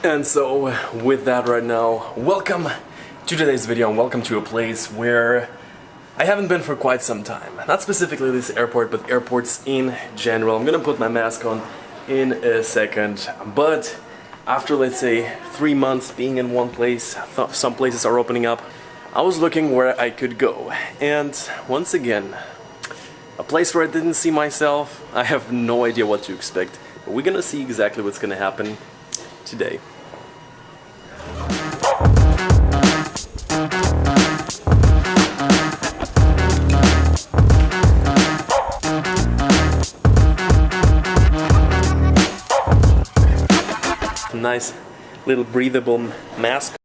And so, with that right now, welcome to today's video and welcome to a place where I haven't been for quite some time. Not specifically this airport, but airports in general. I'm gonna put my mask on in a second, but after, let's say, 3 months being in one place, some places are opening up, I was looking where I could go. And once again, a place where I didn't see myself. I have no idea what to expect, but we're gonna see exactly what's gonna happen today. Nice little breathable mask.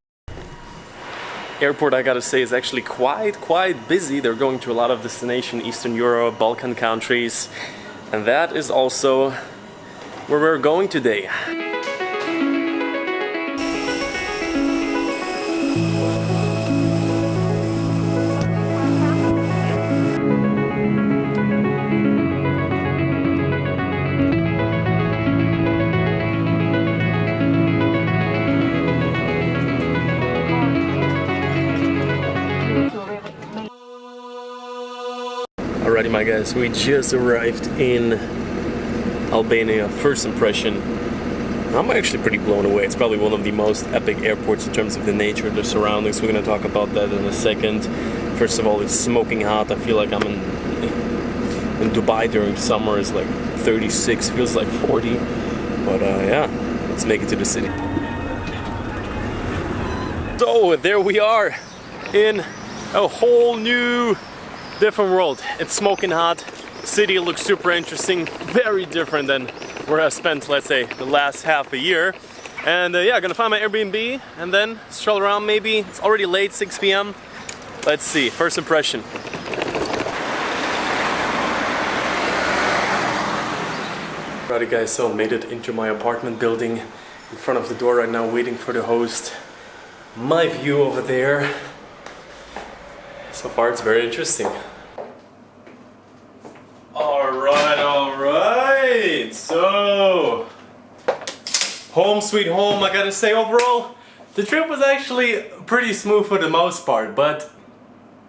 Airport, I gotta say, is actually quite busy. They're going to a lot of destination, Eastern Europe, Balkan countries, and that is also where we're going today. Alrighty, my guys, we just arrived in Albania. First impression, I'm actually pretty blown away. It's probably one of the most epic airports in terms of the nature, the surroundings. We're gonna talk about that in a second. First of all, it's smoking hot. I feel like I'm in Dubai during summer. It's like 36, feels like 40. But yeah, let's make it to the city. So there we are in a whole new different world. It's smoking hot. City looks super interesting, very different than where I spent, let's say, the last half a year. And yeah, gonna find my Airbnb and then stroll around. Maybe it's already late, 6 p.m. Let's see, first impression. Alrighty guys, so made it into my apartment building. In front of the door right now, waiting for the host. My view over there. So far it's very interesting. Alright, so home sweet home. I gotta say, overall the trip was actually pretty smooth for the most part, but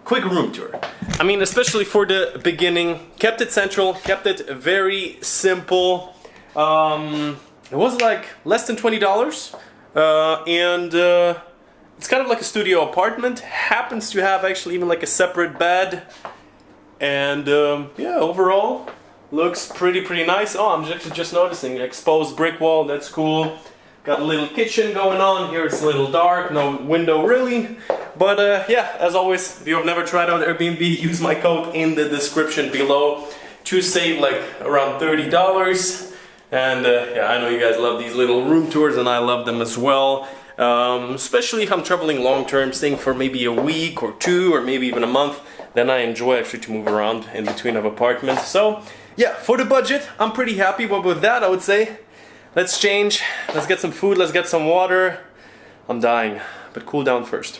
quick room tour. I mean, especially for the beginning, kept it central, kept it very simple. It was like less than $20 and it's kind of like a studio apartment. Happens to have actually even like a separate bed. And yeah, overall looks pretty nice. Oh, I'm actually just noticing exposed brick wall. That's cool. Got a little kitchen going on here. It's a little dark, no window really. But yeah, as always, if you have never tried out Airbnb, use my code in the description below to save like around $30. And yeah, I know you guys love these little room tours, and I love them as well. Especially if I'm traveling long term, staying for maybe a week or two or maybe even a month, then I enjoy actually to move around in between of apartments. So yeah, for the budget, I'm pretty happy. But with that, I would say, let's change, let's get some food, let's get some water. I'm dying, but cool down first.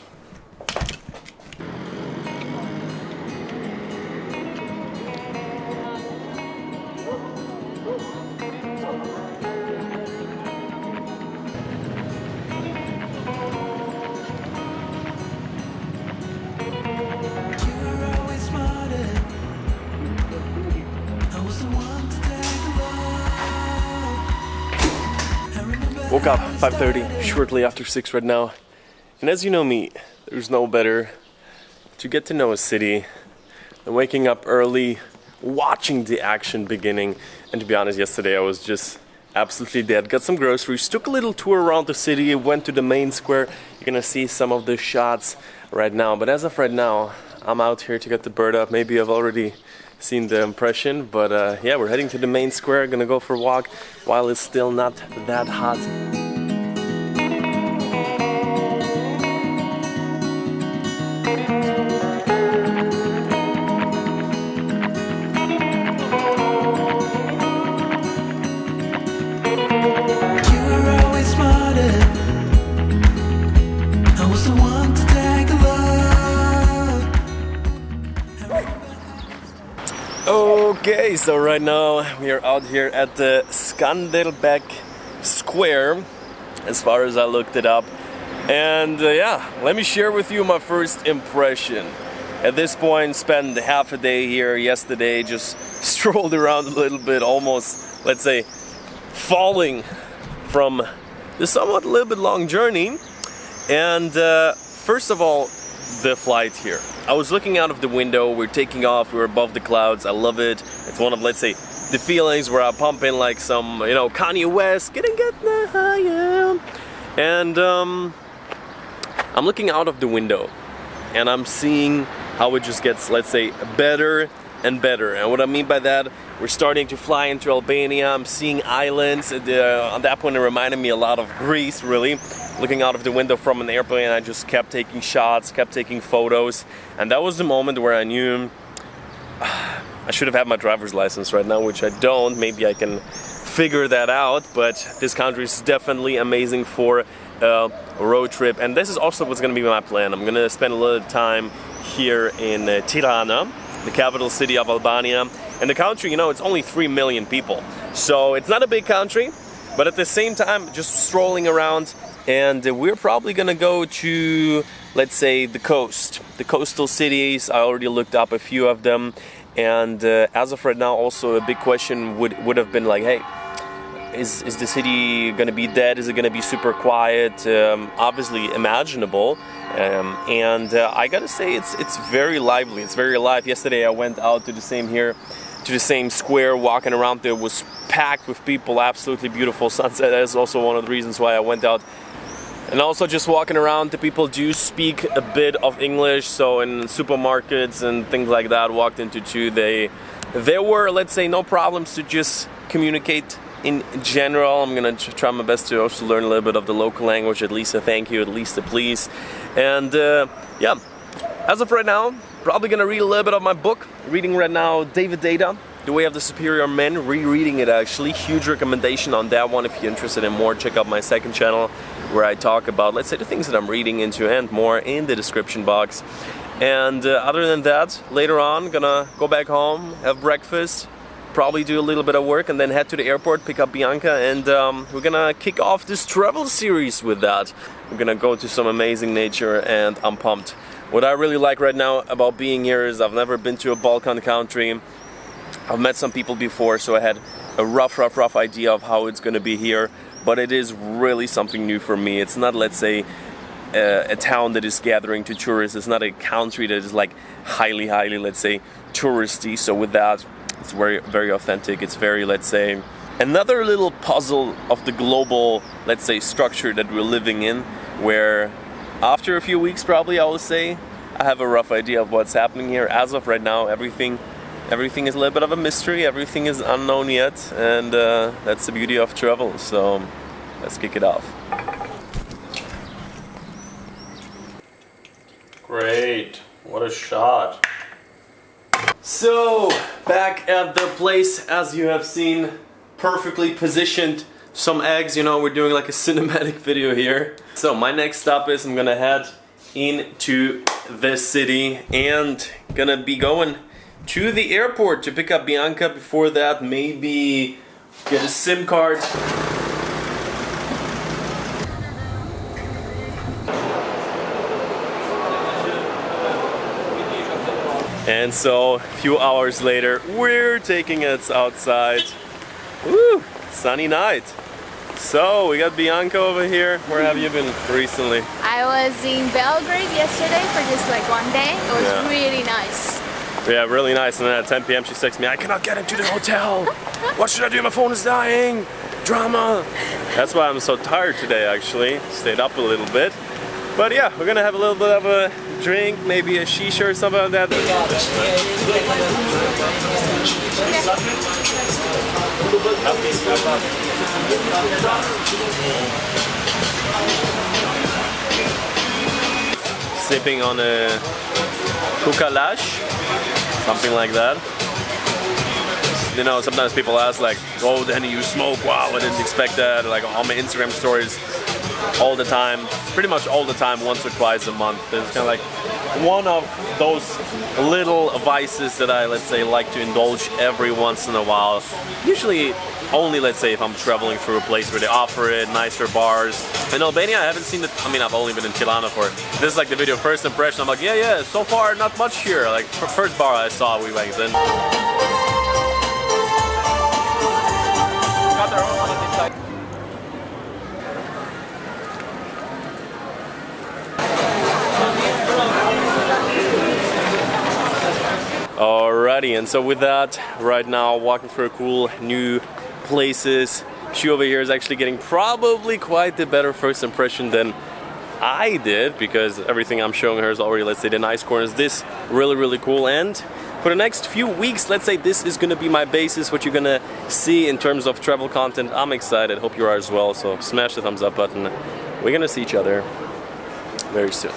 Woke up 5:30, shortly after 6 right now. And as you know me, there's no better to get to know a city than waking up early, watching the action beginning. And to be honest, yesterday I was just absolutely dead. Got some groceries, took a little tour around the city, went to the main square. You're gonna see some of the shots right now. But as of right now, I'm out here to get the bird up. Maybe I've already seen the impression, but yeah, we're heading to the main square. Gonna go for a walk while it's still not that hot. Okay, so right now we are out here at the Skanderbeg Square. as far as I looked it up. And yeah, let me share with you my first impression. At this point, spent half a day here yesterday, just strolled around a little bit, almost, let's say, falling from the somewhat a little bit long journey. And first of all, the flight here. I was looking out of the window, we're taking off, we're above the clouds, I love it. It's one of, let's say, the feelings where I pump in like some, you know, Kanye West, getting higher. And I'm looking out of the window and I'm seeing how it just gets, let's say, better and better. And what I mean by that, we're starting to fly into Albania, I'm seeing islands. On that point it reminded me a lot of Greece, really. Looking out of the window from an airplane, I just kept taking shots, kept taking photos. And that was the moment where I knew I should have had my driver's license right now, which I don't. Maybe I can figure that out, but this country is definitely amazing for a road trip. And this is also what's going to be my plan. I'm going to spend a little time here in Tirana, the capital city of Albania. And the country, you know, it's only 3 million people. So it's not a big country, but at the same time, just strolling around. And we're probably going to go to, let's say, the coast. The coastal cities, I already looked up a few of them. And as of right now, also a big question would have been like, hey, is the city going to be dead? Is it going to be super quiet? Obviously imaginable. And I gotta say, it's very lively. It's very alive. Yesterday I went out to the same square, walking around there. It was packed with people, absolutely beautiful sunset. That is also one of the reasons why I went out. And also just walking around, the people do speak a bit of English, so in supermarkets and things like that, walked into two, there were, let's say, no problems to just communicate in general. I'm gonna try my best to also learn a little bit of the local language, at least a thank you, at least a please. And yeah, as of right now, probably gonna read a little bit of my book. Reading right now David Data, The Way of the Superior Man, rereading it actually. Huge recommendation on that one. If you're interested in more, check out my second channel where I talk about, let's say, the things that I'm reading into and more in the description box. And other than that, later on, gonna go back home, have breakfast, probably do a little bit of work and then head to the airport, pick up Bianca, and we're gonna kick off this travel series with that. We're gonna go to some amazing nature and I'm pumped. What I really like right now about being here is I've never been to a Balkan country. I've met some people before, so I had a rough idea of how it's gonna be here, but it is really something new for me. It's not, let's say, a town that is gathering to tourists. It's not a country that is like highly, let's say, touristy. So with that, it's very authentic. It's very, let's say, another little puzzle of the global, let's say, structure that we're living in, where after a few weeks probably, I will say, I have a rough idea of what's happening here. As of right now, everything is a little bit of a mystery. Everything is unknown yet, and that's the beauty of travel. So let's kick it off. Great, what a shot. So, back at the place, as you have seen, perfectly positioned. Some eggs, you know, we're doing like a cinematic video here. So my next stop is I'm gonna head into this city and gonna be going to the airport to pick up Bianca. Before that, maybe get a SIM card. And so, a few hours later, we're taking it outside. Woo! Sunny night. So, we got Bianca over here. Where have you been recently? I was in Belgrade yesterday for just like one day. It was really nice. Yeah, really nice. And then at 10 p.m. she texts me, I cannot get into the hotel. What should I do? My phone is dying. Drama. That's why I'm so tired today, actually. Stayed up a little bit. But yeah, we're gonna have a little bit of a drink, maybe a shisha or something like that. Sipping on a kukalash, something like that. You know, sometimes people ask like, oh, Danny, you smoke? Wow, I didn't expect that. Like on my Instagram stories, all the time, pretty much all the time, once or twice a month. It's kind of like one of those little vices that I, let's say, like to indulge every once in a while. Usually only, let's say, if I'm traveling through a place where they offer it, nicer bars. In Albania, I haven't seen it. I mean, I've only been in Tirana for it. This is like the video first impression. I'm like, yeah, so far not much here. Like first bar I saw, we went in. Got their own one on this side. Alrighty, and so with that, right now walking through cool new places. She over here is actually getting probably quite the better first impression than I did, because everything I'm showing her is already, let's say, the nice corners. This really cool, and for the next few weeks, let's say this is gonna be my basis, what you're gonna see in terms of travel content. I'm excited, hope you are as well, so smash the thumbs up button. We're gonna see each other very soon.